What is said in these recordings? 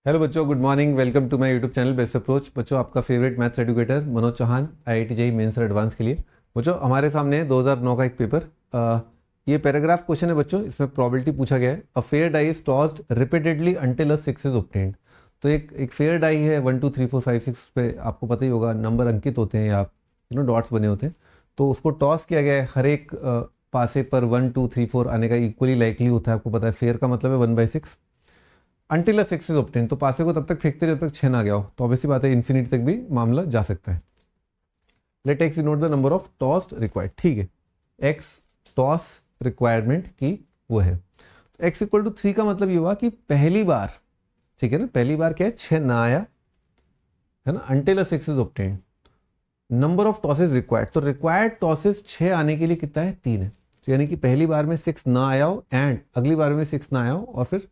Hello बच्चों, good morning. Welcome to my YouTube channel best approach. बच्चों, आपका favourite maths educator Manoj Chauhan, IIT JEE mains और advance के लिए। बच्चों, हमारे सामने है 2009 का एक पेपर। ये पैराग्राफ क्वेश्चन है बच्चों। इसमें प्रोबेबिलिटी पूछा गया है। A fair die is tossed repeatedly until a 6 is obtained. तो एक फेयर डाई है, 1 2 3 4 5 6 पे आपको पता ही होगा नंबर अंकित होते हैं या डॉट्स बने होते हैं। तो उसको टॉस किया गया है। हर एक पासे पर 1 2 3 4 आने का इक्वली लाइकली होता है। आपको पता है फेयर का मतलब है 1/6 अंटिल अ 6 इज ऑब्टेन। तो पासे को तब तक फेंकते जब तक 6 ना गया हो। तो ऑब्वियसली बात है इन्फिनिटी तक भी मामला जा सकता है। Let X note the number of toss required. ठीक है, एक्स टॉस रिक्वायरमेंट की वो है। एक्स इक्वल टू 3 का मतलब ये हुआ कि पहली बार, ठीक है ना, पहली बार क्या है, 6 ना आया है ना, until a 6 is obtain. Number of tosses required, तो रिक्वायर्ड टॉसेज 6 आने के लिए कितना है, 3 है। तो यानी कि पहली बार में 6 ना आया हो एंड अगली बार में 6 ना आया हो और फिर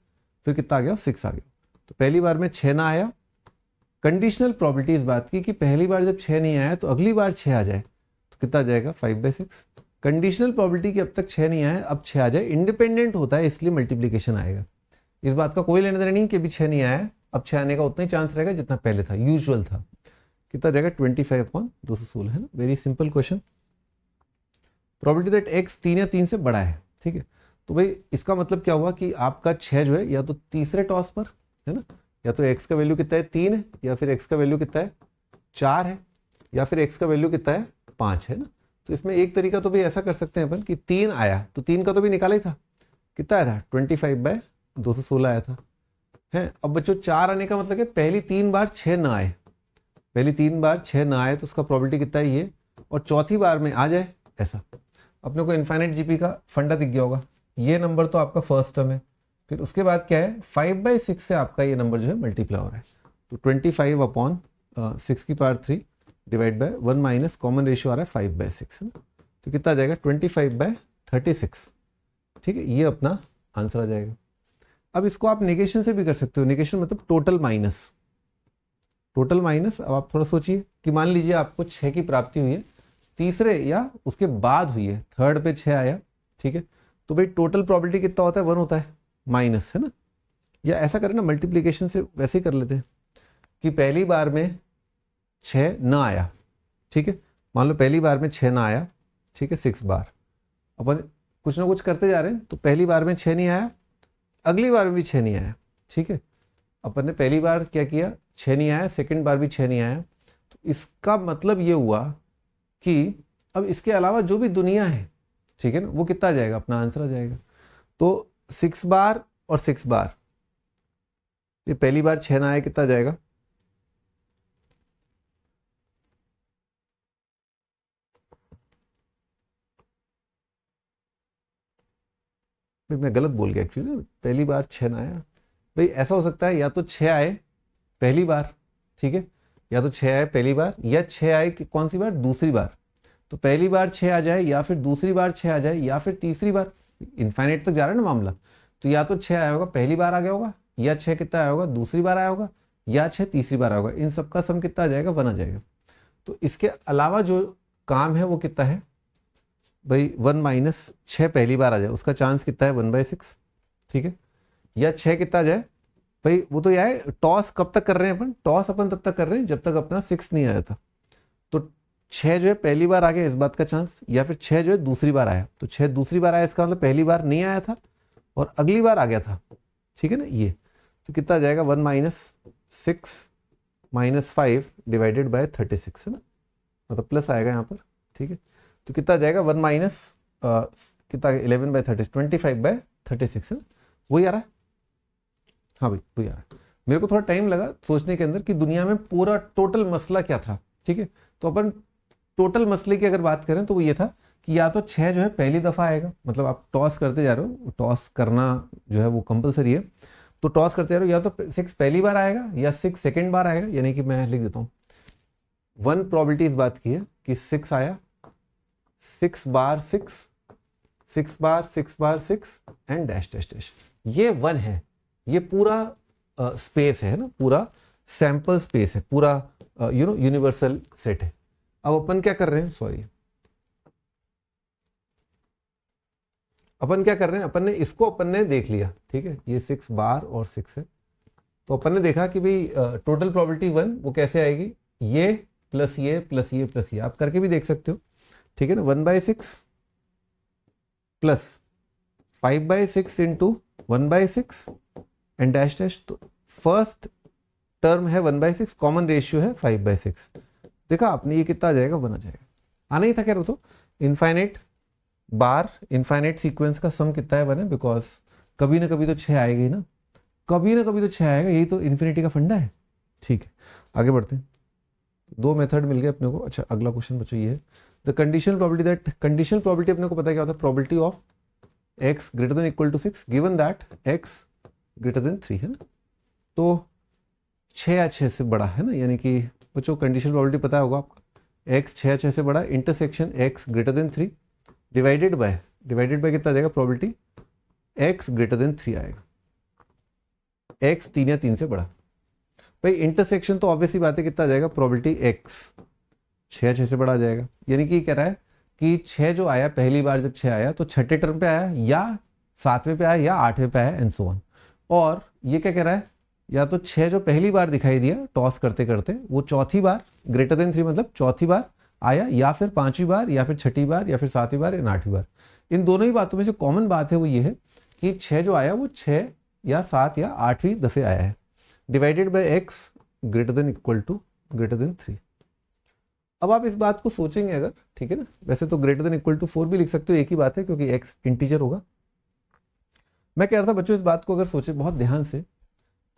कितना आ गया, 6 आ गया। तो पहली बार में 6 ना आया। कंडीशनल प्रॉपर्टी इस बात की कि पहली बार जब 6 नहीं आया तो अगली बार 6 आ जाए तो कितना आ जाएगा, 5/6। कंडीशनल प्रॉपर्टी कि अब तक 6 नहीं आया, अब 6 आ जाए, इंडिपेंडेंट होता है इसलिए मल्टीप्लीकेशन आएगा। इस बात का कोई लेना देना नहीं कि अभी 6 नहीं आया, अब 6 आने का उतना ही चांस रहेगा जितना पहले था, यूजुअल था। कितना जाएगा, 25/216 है ना। Very simple question. Probability that x 3 या 3 से बड़ा है। ठीक है, तो भाई इसका मतलब क्या हुआ कि आपका 6 जो है या तो तीसरे टॉस पर है ना, या तो एक्स का वैल्यू कितना है, 3 है, या फिर एक्स का वैल्यू कितना है, 4 है, या फिर एक्स का वैल्यू कितना है, 5 है ना। तो इसमें एक तरीका तो भी ऐसा कर सकते हैं अपन कि 3 आया तो 3 का तो भी निकाला ही था, कितना आया था, 25/216 आया था है। अब बच्चों 4 आने का मतलब है पहली 3 बार 6 ना आए, पहली 3 बार 6 ना आए तो उसका प्रोबेबिलिटी कितना है ये, और चौथी बार में आ जाए ऐसा। अपने को इन्फाइनाइट जीपी का फंडा दिख गया होगा। ये नंबर तो आपका फर्स्ट टर्म है। फिर उसके बाद क्या है, 5/6 से आपका ये नंबर जो है मल्टीप्लाई हो रहा है। तो 25/6 divide by 1 minus common ratio आ रहा है 5/6 है ना। तो कितना आ जाएगा, 25/36। ठीक है, ये अपना आंसर आ जाएगा। अब इसको आप नेगेशन से भी कर सकते हो। नेगेशन मतलब टोटल माइनस, टोटल माइनस। अब आप थोड़ा सोचिए कि मान लीजिए आपको 6 की प्राप्ति हुई है, तीसरे या उसके बाद हुई है, थर्ड पे 6 आया। ठीक है, तो भाई टोटल प्रोबेबिलिटी कितना होता है, 1 होता है, माइनस है ना। या ऐसा करें ना, मल्टीप्लीकेशन से वैसे ही कर लेते हैं कि पहली बार में 6 ना आया। ठीक है, मान लो पहली बार में 6 ना आया, ठीक है, 6 बार अपन कुछ ना कुछ करते जा रहे हैं। तो पहली बार में 6 नहीं आया, अगली बार में भी 6 नहीं आया। ठीक है, अपन ने पहली बार क्या किया, 6 नहीं आया, सेकंड बार भी 6 नहीं आया। तो इसका मतलब ये हुआ कि अब इसके अलावा जो भी दुनिया है, ठीक है ना, वो कितना आ जाएगा, अपना आंसर आ जाएगा। तो 6 बार और 6 बार, ये पहली बार 6 ना आया, कितना आ जाएगा, भाई मैं गलत बोल गया एक्चुअली ना, पहली बार 6 ना आया। भाई ऐसा हो सकता है या तो 6 आए पहली बार, ठीक है, या तो 6 आए पहली बार, या 6 आए कि कौन सी बार, दूसरी बार। तो पहली बार 6 आ जाए, या फिर दूसरी बार 6 आ जाए, या फिर तीसरी बार। इनफाइनाइट तक जा रहा है ना मामला। तो या तो 6 आया होगा पहली बार आ गया होगा, या 6 कितना आया होगा, दूसरी बार आया होगा, या 6 तीसरी बार आया होगा। इन सबका सम कितना आ जाएगा, 1 आ जाएगा। तो इसके अलावा जो काम है वो कितना है भाई, 1 माइनस 6 पहली बार आ जाए उसका चांस कितना है, 1/6। ठीक है, या 6 कितना आ जाए, भाई वो तो यह है, टॉस कब तक कर रहे हैं अपन, टॉस अपन तब तक कर रहे हैं जब तक अपना 6 नहीं आया था। तो 6 जो है पहली बार आ गया, इस बात का चांस, या फिर 6 जो है दूसरी बार आया। तो 6 दूसरी बार आया, इसका मतलब पहली बार नहीं आया था और अगली बार आ गया था। ठीक है ना, ये तो कितना आ जाएगा, 1-6-5 - 36 है ना, मतलब प्लस आएगा यहाँ पर। ठीक है, तो कितना आ जाएगा, 1 माइनस कितना, 11/30, 25/36 है ना, वही आ रहा है। हाँ भाई वही आ रहा है। मेरे को थोड़ा टाइम लगा सोचने के अंदर कि दुनिया में पूरा टोटल मसला क्या था। ठीक है, तो अपन टोटल मसले की अगर बात करें तो वो ये था कि या तो 6 जो है पहली दफ़ा आएगा, मतलब आप टॉस करते जा रहे हो, टॉस करना जो है वो कंपलसरी है। तो टॉस करते जा रहे हो, या तो 6 पहली बार आएगा या 6 सेकेंड बार आएगा। यानी कि मैं लिख देता हूँ, 1 प्रोबेबिलिटी इस बात की है कि 6 आया, 6 बार 6, 6 बार 6 बार 6 एंड डैश डैश डैश, ये 1 है। ये पूरा स्पेस है ना, पूरा सैंपल स्पेस है, पूरा यूनिवर्सल सेट है। अब अपन क्या कर रहे हैं, सॉरी, अपन क्या कर रहे हैं, अपन ने इसको अपन ने देख लिया। ठीक है, ये 6 बार और 6 है। तो अपन ने देखा कि भाई टोटल प्रोबेबिलिटी 1 वो कैसे आएगी, ये प्लस ये प्लस ये प्लस ये, आप करके भी देख सकते हो, ठीक है ना। 1/6 plus 5/6 into 1/6 and dash dash. तो फर्स्ट टर्म है 1/6, कॉमन रेशियो है 5/6। देखा आपने, ये कितना आ जाएगा, 1 आ जाएगा। आना ही था कह रहा तो इनफाइनाइट बार, इनफाइनाइट सीक्वेंस का सम कितना है, 1 है, बिकॉज कभी ना कभी तो 6 आएगा ही ना, कभी ना कभी तो 6 आएगा, यही तो इन्फिनिटी का फंडा है। ठीक है, आगे बढ़ते हैं। 2 मेथड मिल गए अपने को। अच्छा, अगला क्वेश्चन बच्चों ये है, the conditional probability that, conditional probability अपने को पता है क्या होता है, probability of x greater than equal to 6 given that x greater than 3 है ना। तो 6 या 6 से बड़ा है ना, यानी कि बच्चों कंडीशनल प्रोबेबिलिटी पता होगा आपका, x 6 या 6 से बड़ा, intersection x greater than 3 divided by कितना जाएगा, प्रोबेबिलिटी x ग्रेटर देन 3 आएगा, x 3 या 3 से बड़ा। भाई इंटरसेक्शन तो ऑब्वियसली बात है, कितना आ जाएगा, प्रोबेबिलिटी x 6 या 6 से बड़ा आ जाएगा। यानी कि कह रहा है कि 6 जो आया पहली बार, जब 6 आया तो छठे टर्म पे आया या 7वें पे आया या 8वें पे आया एंड सो ऑन। और ये क्या कह रहा है, या तो 6 जो पहली बार दिखाई दिया टॉस करते करते वो चौथी बार ग्रेटर देन 3 मतलब चौथी बार आया, या फिर 5वीं बार, या फिर छठी बार, या फिर 7वीं बार, या 8वीं बार। इन दोनों ही बातों में जो कॉमन बात है वो ये है कि 6 जो आया वो 6 या 7 या 8वीं दफे आया है, divided by x greater than equal to greater than 3। अब आप इस बात को सोचेंगे अगर, ठीक है ना, वैसे तो ग्रेटर देन इक्वल टू 4 भी लिख सकते हो, एक ही बात है क्योंकि एक्स इंटीजर होगा। मैं कह रहा था बच्चों, इस बात को अगर सोचे बहुत ध्यान से,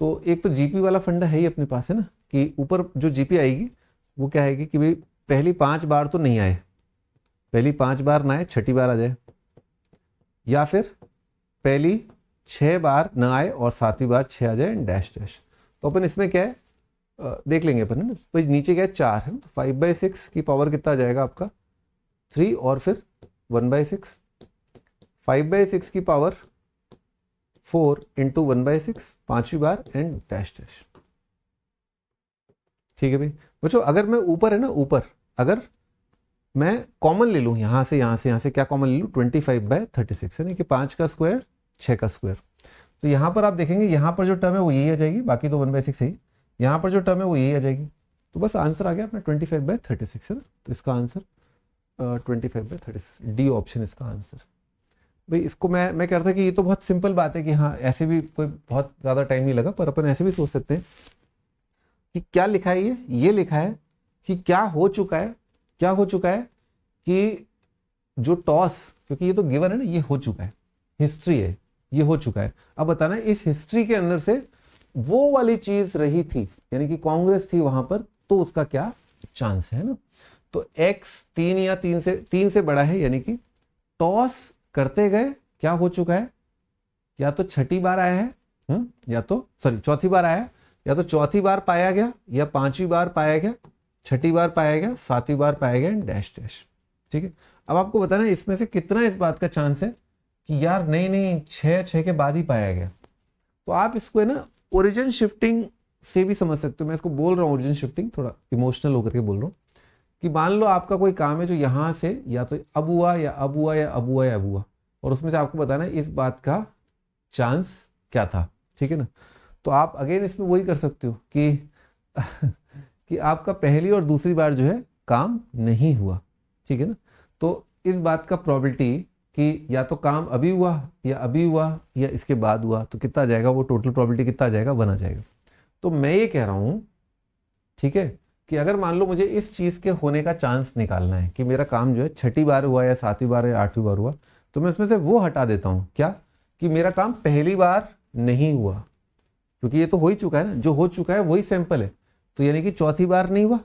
तो एक तो जीपी वाला फंडा है ही अपने पास, है ना, कि ऊपर जो जीपी आएगी वो क्या आएगी कि भाई पहली 5 बार तो नहीं आए, पहली 5 बार ना आए, छठी बार आ जाए, या फिर पहली 6 बार ना आए और 7वीं बार 6 आ जाए डैश डैश। तो अपन इसमें क्या है देख लेंगे अपन, है ना। तो नीचे क्या है, 4 है ना, तो 5/6 की पावर कितना आ जाएगा आपका, 3, और फिर 1/6, 5/6 की पावर 4 इंटू 1/6 5वीं बार एंड डैश डैश। ठीक है भाई बच्चों, अगर मैं ऊपर है ना, ऊपर अगर मैं कॉमन ले लूँ, यहाँ से यहाँ से यहाँ से क्या कॉमन ले लूँ, 25/36 है ना, कि 5 का स्क्वायर 6 का स्क्वायर। तो यहाँ पर आप देखेंगे, यहाँ पर जो टर्म है वो यही आ जाएगी, बाकी तो 1/6 है ही, यहाँ पर जो टर्म है वो यही आ जाएगी। तो बस आंसर आ गया अपना 25/36 है ना। तो इसका आंसर 25/36, डी ऑप्शन इसका आंसर। भाई इसको मैं कह रहा था कि ये तो बहुत सिंपल बात है कि हाँ, ऐसे भी कोई बहुत ज़्यादा टाइम नहीं लगा, पर अपन ऐसे भी सोच सकते हैं कि क्या लिखा है, ये लिखा है कि क्या हो चुका है, क्या हो चुका है कि जो टॉस, क्योंकि ये तो गिवन है ना, ये हो चुका है, हिस्ट्री है, ये हो चुका है। अब बताना इस हिस्ट्री के अंदर से वो वाली चीज रही थी, यानी कि कांग्रेस थी वहां पर, तो उसका क्या चांस है ना। तो x 3 या 3 से बड़ा है, यानी कि टॉस करते गए क्या हो चुका है, या तो छठी बार आया है, या तो सॉरी चौथी बार आया, या तो चौथी बार पाया गया, या 5वीं बार पाया गया, छठी बार पाया गया, 7वीं बार पाया गया डैश डैश। ठीक है, अब आपको बताना इसमें से कितना इस बात का चांस है कि यार नहीं नहीं 6 के बाद ही पाया गया। तो आप इसको है ना ओरिजिन शिफ्टिंग से भी समझ सकते हो। मैं इसको बोल रहा हूँ ओरिजिन शिफ्टिंग, थोड़ा इमोशनल होकर के बोल रहा हूँ कि मान लो आपका कोई काम है जो यहाँ से या तो अब हुआ या अब हुआ या अब हुआ या अब हुआ, और उसमें से आपको बताना है इस बात का चांस क्या था। ठीक है ना, तो आप अगेन इसमें वही कर सकते हो कि कि आपका पहली और दूसरी बार जो है काम नहीं हुआ। ठीक है ना, तो इस बात का प्रोबेबिलिटी कि या तो काम अभी हुआ या अभी हुआ या इसके बाद हुआ, तो कितना आ जाएगा, वो टोटल प्रोबेबिलिटी कितना आ जाएगा, 1 आ जाएगा। तो मैं ये कह रहा हूं, ठीक है, कि अगर मान लो मुझे इस चीज के होने का चांस निकालना है कि मेरा काम जो है छठी बार हुआ या 7वीं बार या 8वीं बार हुआ, तो मैं उसमें से वो हटा देता हूं, क्या कि मेरा काम पहली बार नहीं हुआ, क्योंकि ये तो हो ही चुका है ना, जो हो चुका है वही सैंपल है। तो यानी कि चौथी बार नहीं हुआ,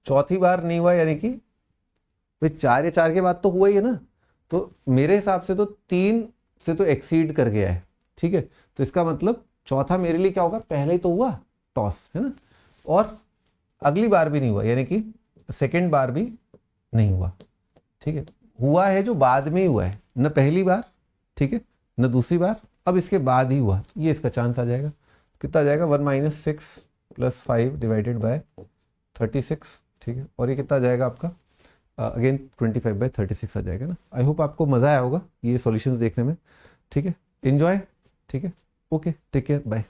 चौथी बार नहीं हुआ, यानी कि भाई 4 या 4 के बाद तो हुआ ही है ना। तो मेरे हिसाब से तो 3 से तो एक्सीड कर गया है। ठीक है, तो इसका मतलब चौथा मेरे लिए क्या होगा, पहले ही तो हुआ टॉस, है ना, और अगली बार भी नहीं हुआ, यानी कि सेकेंड बार भी नहीं हुआ। ठीक है, हुआ है जो बाद में ही हुआ है, न पहली बार, ठीक है, न दूसरी बार, अब इसके बाद ही हुआ, तो ये इसका चांस आ जाएगा। कितना आ जाएगा, 1 - 6 + 5 डिवाइडेड बाय 36। ठीक है, और ये कितना आ जाएगा आपका अगेन 25/36 आ जाएगा ना। आई होप आपको मज़ा आया होगा ये सॉल्यूशंस देखने में। ठीक है, एंजॉय। ठीक है, ओके, टेक केयर, बाय।